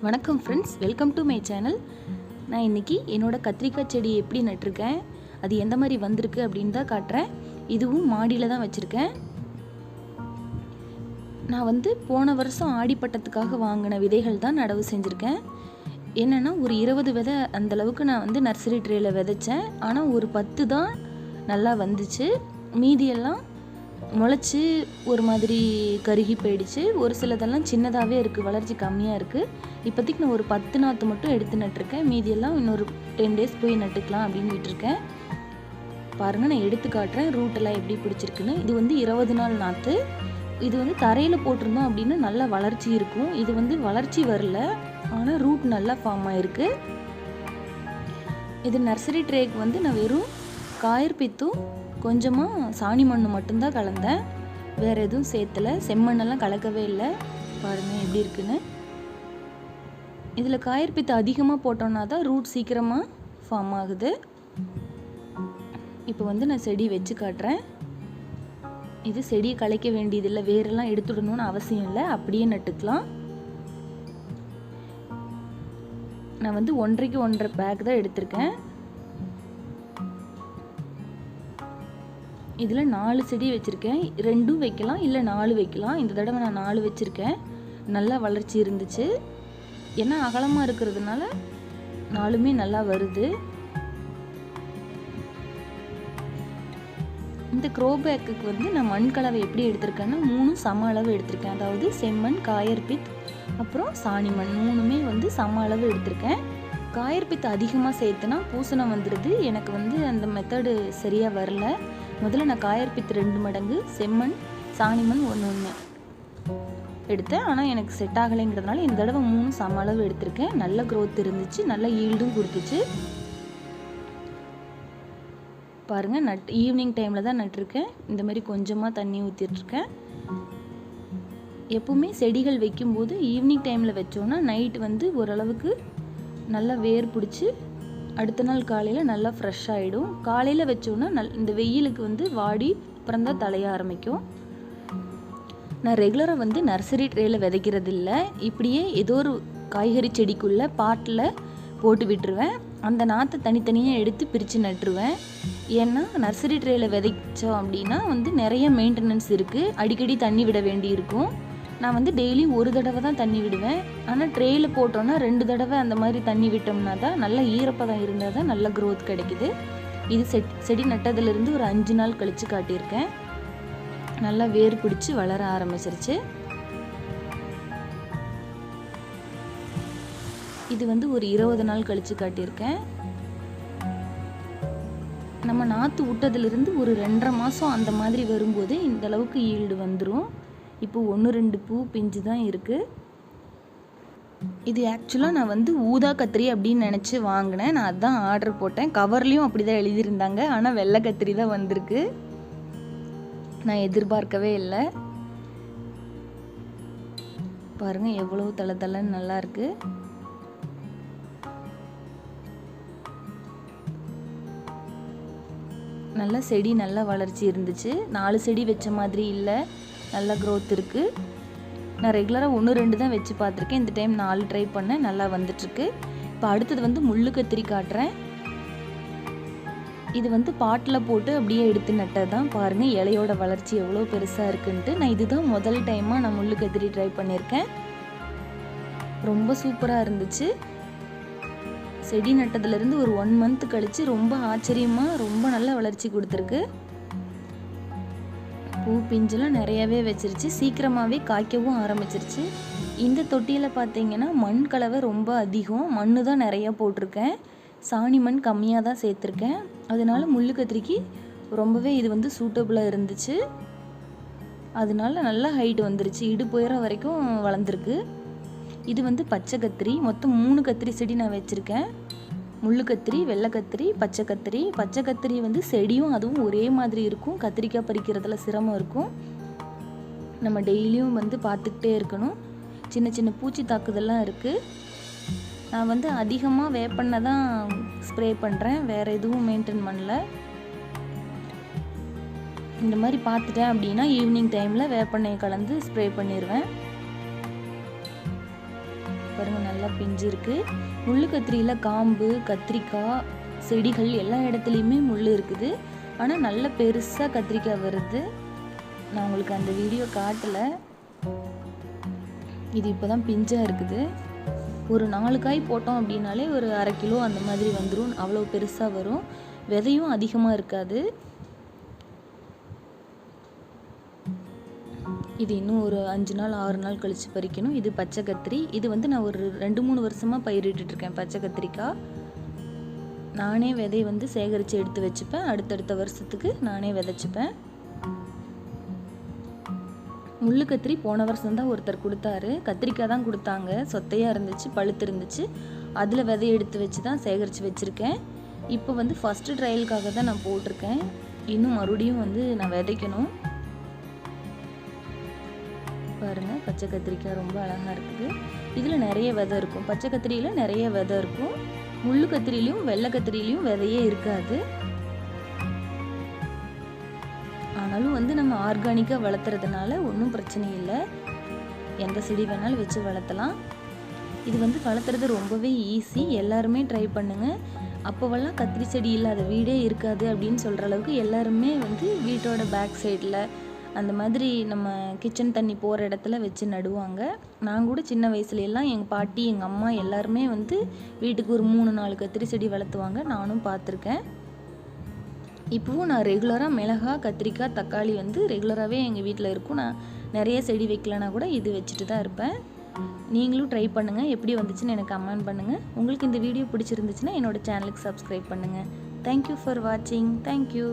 வணக்கம் friends, welcome to my channel. நான் இன்றைக்கி என்னோடய கத்திரிக்காய் செடி எப்படி நட்டிருக்கேன், அது எந்த மாதிரி வந்திருக்கு அப்படின்னு தான் காட்டுறேன். இதுவும் மாடியில் தான் வச்சுருக்கேன். நான் போன வருஷம் ஆடிப்பட்டத்துக்காக வாங்கின விதைகள் தான் நடவு செஞ்சுருக்கேன். என்னென்னா ஒரு 20 விதை அந்தளவுக்கு நான் நர்சரி ட்ரேயில் விதைச்சேன். ஆனால் ஒரு 10 தான் நல்லா வந்துச்சு. மீதியெல்லாம் முளைச்சி ஒரு மாதிரி கருகி போயிடுச்சு. ஒரு சிலதெல்லாம் சின்னதாகவே இருக்குது, வளர்ச்சி கம்மியாக இருக்குது. இப்போதைக்கு நான் ஒரு 10 நாற்று மட்டும் எடுத்து நட்டிருக்கேன். மீதியெல்லாம் இன்னொரு 10 டேஸ் போய் நட்டுக்கலாம் அப்படின்னு விட்டுருக்கேன். பாருங்கள், நான் எடுத்து காட்டுறேன் ரூட்டெல்லாம் எப்படி பிடிச்சிருக்குன்னு. இது 20 நாள் நாற்று. இது தரையில் போட்டிருந்தோம் அப்படின்னு நல்லா வளர்ச்சி இருக்கும். இது வளர்ச்சி வரல, ஆனால் ரூட் நல்லா ஃபார்ம் ஆகிருக்கு. இது நர்சரி ட்ரேக்கு நான் வெறும் காயர் பித்தும் கொஞ்சமாக சாணி மண் மட்டும்தான் கலந்தேன். வேறு எதுவும் சேர்த்தலை, செம்மண்ணெல்லாம் கலக்கவே இல்லை. பாருங்கள் எப்படி இருக்குன்னு. இதில் காயர் பித்து அதிகமாக போட்டோன்னா தான் ரூட் சீக்கிரமாக ஃபார்ம் ஆகுது. இப்போ நான் செடி வச்சு காட்டுறேன். இது செடியை கலைக்க வேண்டியதில்லை, வேரெல்லாம் எடுத்துடணும்னு அவசியம் இல்லை, அப்படியே நட்டுக்கலாம். நான் 1.5க்கு 1.5 பேக் தான் எடுத்திருக்கேன். இதில் 4 செடி வச்சுருக்கேன். 2 வைக்கலாம், இல்லை 4 வைக்கலாம். இந்த தடவை நான் 4 வச்சுருக்கேன். நல்லா வளர்ச்சி இருந்துச்சு. ஏன்னா அகலமாக இருக்கிறதுனால 4மே நல்லா வருது. இந்த க்ரோ பேக்குக்கு நான் மண் கலவை எப்படி எடுத்திருக்கேன்னா 3 சம அளவு எடுத்திருக்கேன். அதாவது செம்மண், காயர்பித், அப்புறம் சாணி மண் 3மே சம அளவு எடுத்திருக்கேன். காயர்பித் அதிகமாக சேர்த்துனா பூசணம் வந்துடுது. எனக்கு அந்த மெத்தடு சரியாக வரல. முதல்ல நான் காயர்பித் 2 மடங்கு, செம்மண், சாணிமண் 1 எடுத்தேன். ஆனால் எனக்கு செட் ஆகலைங்கிறதுனால இந்த தடவை 3 சம அளவு எடுத்திருக்கேன். நல்ல க்ரோத் இருந்துச்சு, நல்ல ஈல்டும் கொடுத்துச்சு. பாருங்கள், ஈவினிங் டைமில் தான் நட்டிருக்கேன். இந்த மாதிரி கொஞ்சமாக தண்ணி ஊற்றிட்டுருக்கேன். எப்பவுமே செடிகள் வைக்கும்போது ஈவினிங் டைமில் வச்சோன்னா நைட்டு ஓரளவுக்கு நல்லா வேர் பிடிச்சி அடுத்த நாள் காலையில் நல்லா ஃப்ரெஷ் ஆகிடும். காலையில் வச்சோன்னா இந்த வெயிலுக்கு வாடி அப்புறம் தான் தலைய ஆரம்பிக்கும். நான் ரெகுலராக நர்சரி ட்ரேயில் விதைக்கிறது இல்லை. இப்படியே ஏதோ ஒரு காய்கறி செடிக்குள்ளே பாட்டில் போட்டு விட்டுருவேன். அந்த நாற்றை தனித்தனியாக எடுத்து பிரித்து நட்டுருவேன். ஏன்னா நர்சரி ட்ரேயில் விதைச்சோம் அப்படின்னா நிறைய மெயின்டெனன்ஸ் இருக்குது. அடிக்கடி தண்ணி விட வேண்டி இருக்கும். நான் டெய்லி ஒரு தடவை தான் தண்ணி விடுவேன். ஆனால் ட்ரேயில் போட்டோன்னா 2 தடவை அந்த மாதிரி தண்ணி விட்டோம்னா தான் நல்லா ஈரப்பதம் இருந்தால் தான் நல்ல க்ரோத் கிடைக்குது. இது செடி நட்டதுலேருந்து ஒரு 5 நாள் கழித்து காட்டியிருக்கேன். நல்லா வேர் பிடிச்சி வளர ஆரம்பிச்சிருச்சு. இது ஒரு 20 நாள் கழித்து காட்டியிருக்கேன். நம்ம நாற்று விட்டதுலேருந்து ஒரு 2.5 மாதம் அந்த மாதிரி வரும்போது இந்த அளவுக்கு ஈல்டு வந்துடும். இப்போ 1-2 பூ பிஞ்சு தான் இருக்குது. இது ஆக்சுவலாக நான் ஊதா கத்திரி அப்படின்னு நினச்சி வாங்கினேன். நான் அதுதான் ஆர்டர் போட்டேன். கவர்லேயும் அப்படி தான் எழுதியிருந்தாங்க. ஆனால் வெள்ளை கத்திரி தான் வந்திருக்கு. நான் எதிர்பார்க்கவே இல்லை. பாருங்கள் எவ்வளோ தளன்னு நல்லா இருக்குது. நல்லா செடி நல்லா வளர்ச்சி இருந்துச்சு. 4 செடி வச்ச மாதிரி இல்லை, நல்ல க்ரோத் இருக்குது. நான் ரெகுலராக 1-2 தான் வச்சு பார்த்துருக்கேன். இந்த டைம் 4 ட்ரை பண்ணேன், நல்லா வந்துட்டுருக்கு. இப்போ அடுத்தது முள்ளு கத்திரி காட்டுறேன். இது பாட்டில் போட்டு அப்படியே எடுத்து நட்டது தான். பாருங்கள் இலையோட வளர்ச்சி எவ்வளோ பெருசாக இருக்குன்ட்டு. நான் இதுதான் முதல் டைமாக நான் முள்ளு கத்திரி ட்ரை பண்ணியிருக்கேன். ரொம்ப சூப்பராக இருந்துச்சு. செடி நட்டதுலேருந்து ஒரு 1 மந்த் கழித்து ரொம்ப ஆச்சரியமாக ரொம்ப நல்ல வளர்ச்சி கொடுத்துருக்கு. பூ பிஞ்செல்லாம் நிறையவே வச்சிருச்சு. சீக்கிரமாகவே காய்க்கவும் ஆரம்பிச்சிருச்சு. இந்த தொட்டியில் பார்த்தீங்கன்னா மண் கலவை ரொம்ப அதிகம். மண் தான் நிறையா போட்டிருக்கேன். சாணி மண் கம்மியாக தான் சேர்த்துருக்கேன். அதனால முள்ளு கத்திரிக்கு ரொம்பவே இது சூட்டபுளாக இருந்துச்சு. அதனால நல்லா ஹைட் வந்துருச்சு. இடுப்பு உயரம் வரைக்கும் வளர்ந்துருக்கு. இது பச்சை கத்திரி. மொத்தம் 3 கத்திரி செடி நான் வச்சுருக்கேன். முள்ளு கத்திரி, வெள்ளை கத்திரி, பச்சை கத்திரி. பச்சை கத்திரி செடியும் அதுவும் ஒரே மாதிரி இருக்கும். கத்திரிக்காய் பறிக்கிறதுல சிரமம் இருக்கும். நம்ம டெய்லியும் பார்த்துக்கிட்டே இருக்கணும். சின்ன சின்ன பூச்சி தாக்குதல்லாம் இருக்குது. நான் அதிகமாக வேப்பெண்ணெய் தான் ஸ்ப்ரே பண்ணுறேன். வேறு எதுவும் மெயின்டைன் பண்ணல. இந்த மாதிரி பார்த்துட்டேன் அப்படின்னா ஈவினிங் டைமில் வேப்பெண்ணெயை கலந்து ஸ்ப்ரே பண்ணிடுவேன். பாருங்கள் நல்லா பிஞ்சு இருக்குது. முள் கத்திரியில் காம்பு, கத்திரிக்காய் செடிகள் எல்லா இடத்துலையுமே முள் இருக்குது. ஆனால் நல்ல பெருசாக கத்திரிக்காய் வருது. நான் உங்களுக்கு அந்த வீடியோ காட்டலை. இது இப்போ தான் பிஞ்சாக இருக்குது. ஒரு 4 காய் போட்டோம் அப்படின்னாலே ஒரு அரை கிலோ அந்த மாதிரி வந்துடும். அவ்வளோ பெருசாக வரும். விதையும் அதிகமாக இருக்காது. இது இன்னும் ஒரு 5 நாள் 6 நாள் கழித்து பறிக்கணும். இது பச்சை கத்திரி. இது வந்து நான் ஒரு 2-3 வருஷமாக பயிரிட்டுருக்கேன் பச்சை கத்திரிக்காய். நானே விதை வந்து சேகரித்து எடுத்து வச்சுப்பேன். அடுத்தடுத்த வருஷத்துக்கு நானே விதைச்சிப்பேன். முள்ளு கத்திரி போன வருஷம் தான் ஒருத்தர் கொடுத்தாரு. கத்திரிக்காய் தான் கொடுத்தாங்க. சொத்தையாக இருந்துச்சு, பழுத்து இருந்துச்சு. அதில் விதை எடுத்து வச்சு தான் சேகரித்து வச்சுருக்கேன். இப்போ வந்து ஃபஸ்ட்டு ட்ரையலுக்காக தான் நான் போட்டிருக்கேன். இன்னும் மறுபடியும் வந்து நான் விதைக்கணும். பாருங்கள், பச்சை கத்திரிக்காய் ரொம்ப அழகாக இருக்குது. இதில் நிறைய விதை இருக்கும். பச்சை கத்திரியில் நிறைய விதை இருக்கும். முள்ளு கத்திரிலையும் வெள்ளை கத்திரிலையும் விதையே இருக்காது. ஆனாலும் வந்து நம்ம ஆர்கானிக்காக வளர்த்துறதுனால ஒன்றும் பிரச்சனை இல்லை. எந்த செடி வேணாலும் வச்சு வளர்த்தலாம். இது வந்து வளர்த்துறது ரொம்பவே ஈஸி. எல்லாருமே ட்ரை பண்ணுங்கள். அப்போவெல்லாம் கத்திரி செடி இல்லாத வீடே இருக்காது அப்படின்னு சொல்கிற அளவுக்கு எல்லாருமே வந்து வீட்டோட பேக் சைடில் அந்த மாதிரி நம்ம கிச்சன் தண்ணி போகிற இடத்துல வச்சு நடுவாங்க. நான் கூட சின்ன வயசுலலாம் எங்கள் பாட்டி, எங்கள் அம்மா எல்லாருமே வந்து வீட்டுக்கு ஒரு 3-4 கத்திரி செடி வளர்த்துவாங்க. நானும் பார்த்துருக்கேன். இப்போவும் நான் ரெகுலராக மிளகாய், கத்திரிக்காய், தக்காளி வந்து ரெகுலராகவே எங்கள் வீட்டில் இருக்கும். நான் நிறைய செடி வைக்கலனா கூட இது வச்சுட்டு தான் இருப்பேன். நீங்களும் ட்ரை பண்ணுங்கள். எப்படி வந்துச்சுன்னு எனக்கு கமெண்ட் பண்ணுங்கள். உங்களுக்கு இந்த வீடியோ பிடிச்சிருந்துச்சுன்னா என்னோடய சேனலுக்கு சப்ஸ்கிரைப் பண்ணுங்கள். தேங்க்யூ ஃபார் வாட்சிங். தேங்க்யூ.